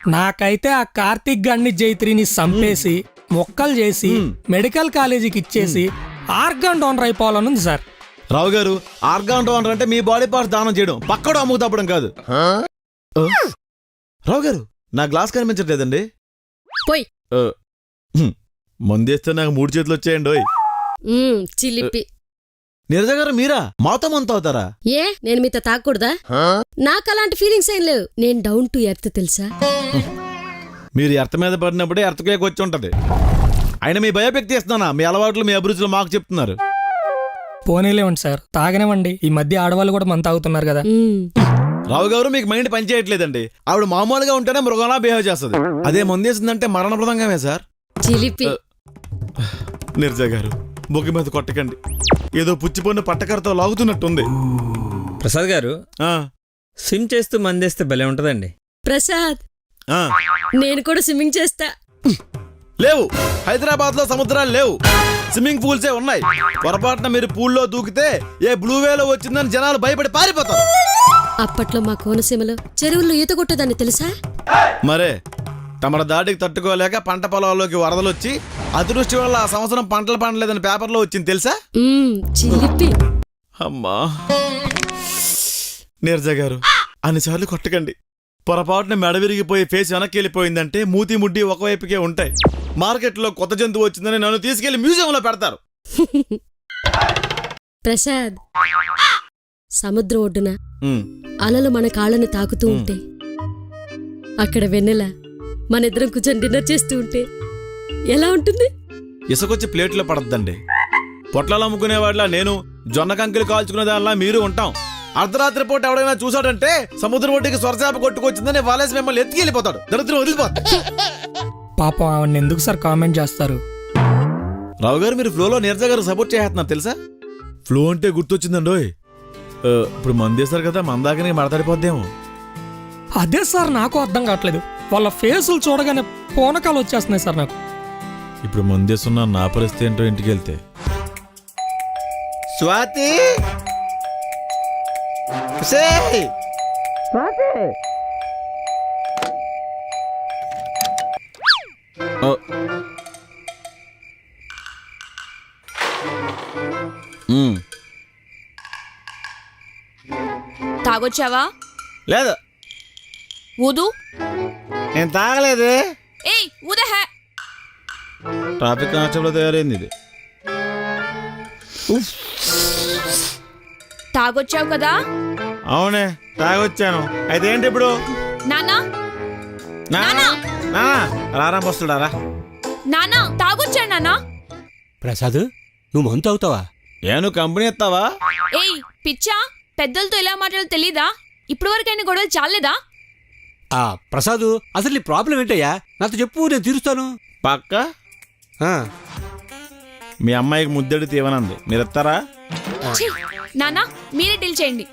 నాకైతే ఆ కార్తిక్ గన్ని జైత్రిని చంపేసి మొక్కలు చేసి మెడికల్ కాలేజీకి ఇచ్చేసి ఆర్గాన్ డోనర్ అయిపోవాలనుంది సార్. రావు గారు, ఆర్గాన్ డోనర్ అంటే మీ బాడీ పార్ట్స్ దానం చేయడం, పక్కడు అమ్ముకు తప్పడం కాదు. రావు గారు, నా గ్లాస్ కనిపించట్లేదండి. పోయ్ మందేస్తే నాకు 3 చేతులు వచ్చేయండి. చిలిపి. నీరజ గారు, మీరా మాతో మంత అవుతారా? ఏ నేను మీతో తాగకూడదా? నాకు అలాంటి ఫీలింగ్స్ ఏం లేవు. నేను డౌన్ టు ఎర్త్ తెలుసా? మీరు ఎర్త మీద పడినప్పుడే ఎర్తకేకి వచ్చి ఉంటది. అయినా మీ భయపెక్తి ఇస్తున్నానా? మీ అలవాట్లు మీ అభిరుచులు మాకు చెప్తున్నారు. పోనీలేవండి సార్, తాగనివ్వండి. ఈ మధ్య ఆడవాళ్ళు కూడా మన తాగుతున్నారు కదా. రావు గారు, మీకు మైండ్ పనిచేయట్లేదండి. ఆవిడ మామూలుగా ఉంటేనే మృగంలా బిహేవ్ చేస్తుంది. అదే మందేసిందంటే మరణప్రదంగానే సార్. చిలిపి. నీరజ గారు, బొగ్గు మీద కొట్టకండి. ఏదో పుచ్చిపోయిన పట్టకరతో లాగుతున్నట్టుంది. ప్రసాద్ గారు, స్విమ్ చేస్తూ మందేస్తే భలే ఉంటదండి. ప్రసాద్, నేను కూడా స్విమ్మింగ్ చేస్తా. లేవు, హైదరాబాద్ లో సముద్రాలు లేవు, స్విమ్మింగ్ పూల్సే ఉన్నాయి. పొరపాటున మీరు పూల్లో దూకితే ఏ బ్లూ వేలో వచ్చిందని జనాలు భయపడి పారిపోతారు. అప్పట్లో మా కోనసీమలో చెరువుల్లో ఈత కొట్టేదాన్ని తెలుసా? మరే తమర దాటికి తట్టుకోలేక పంట పొలాల్లోకి వరదలు వచ్చి అదృష్టి వల్ల ఆ సంవత్సరం పంటలు పండలేదని పేపర్లో వచ్చింది తెలుసా? చిలిపి. అమ్మా నీరజ గారు, అన్నిసార్లు కొట్టకండి. పొరపాటున మెడ విరిగిపోయి ఫేస్ వెనక్కి వెళ్ళిపోయిందంటే మూతి ముడ్డి ఒకవైపుకే ఉంటాయి. మార్కెట్లో కొత్త జంతువు వచ్చిందని నన్ను తీసుకెళ్లి మ్యూజియంలో పెడతారు. ప్రసాద్, సముద్రం ఒడ్డున అలలు మన కాళ్ళని తాకుతూ ఉంటే, అక్కడ వెన్నెల మన ఇద్దరం కూర్చొని డిన్నర్ చేస్తూ ఉంటే ఎలా ఉంటుంది? ఇసుకొచ్చి ప్లేట్లో పడద్దండి. పొట్లాలు అమ్ముకునేవాడిలా నేను, జొన్న కంకులు కాల్చుకునే దానిలా మీరు ఉంటాం. అర్ధరాత్రి పూట ఎవడైనా చూసాడంటే సముద్రం ఒడ్డుకి స్వర్శాప కొట్టుకొచ్చిందని వాలేసి మిమ్మల్ని ఎత్తికి వెళ్ళిపోతాడు. దరిద్రం వదిలిపోతాడు. పాపం ఆవిడ ఎందుకు సార్ కామెంట్ చేస్తారు? రావు గారు, మీరు ఫ్లోలో నీరజ గారు సపోర్ట్ చేస్తున్నారు తెలుసా? ఫ్లో అంటే గుర్తొచ్చిందండోయ్. ఇప్పుడు మందేశారు కదా, మందాకనే మడతడిపోద్దేమో. అదే సార్ నాకు అర్థం కావట్లేదు. వాళ్ళ ఫేసులు చూడగానే పూనకాలు వచ్చేస్తున్నాయి సార్ నాకు. ఇప్పుడు మందేస్తున్నా నా పరిస్థితి ఏంటో ఇంటికి వెళ్తే. స్వాతి, తాగొచ్చావా? లేదు, ఊదు. నేను తాగలేదు. ఏయ్ ఊదహే. ట్రాఫిక్ కానిస్టేబుల్ తయారైంది ఇది. తాగొచ్చావు కదా? అవునే, తాగొచ్చాను. అయితే ఏంటి ఇప్పుడు? నానా రారా వస్తుడారా? నానా తాగొచ్చాడు నానా. ప్రసాద్, నువ్వు మంతు అవుతావా? ఏను కంపెనీ ఎత్తావా? ఏయ్ పిచ్చా, పెద్దలతో ఎలా మాట్లాడాలో తెలీదా? ఇప్పుడు వరకైనా గొడవలు చాలేదా? ప్రసాద్, అసలు నీ ప్రాబ్లం ఏంటయ్యా? నాతో చెప్పు, నేను తీరుస్తాను. పక్క మీ అమ్మాయికి ముద్దెడితే ఇవ్వనంది, మీరు ఎత్తారా? నానా మీరే డీల్ చేయండి.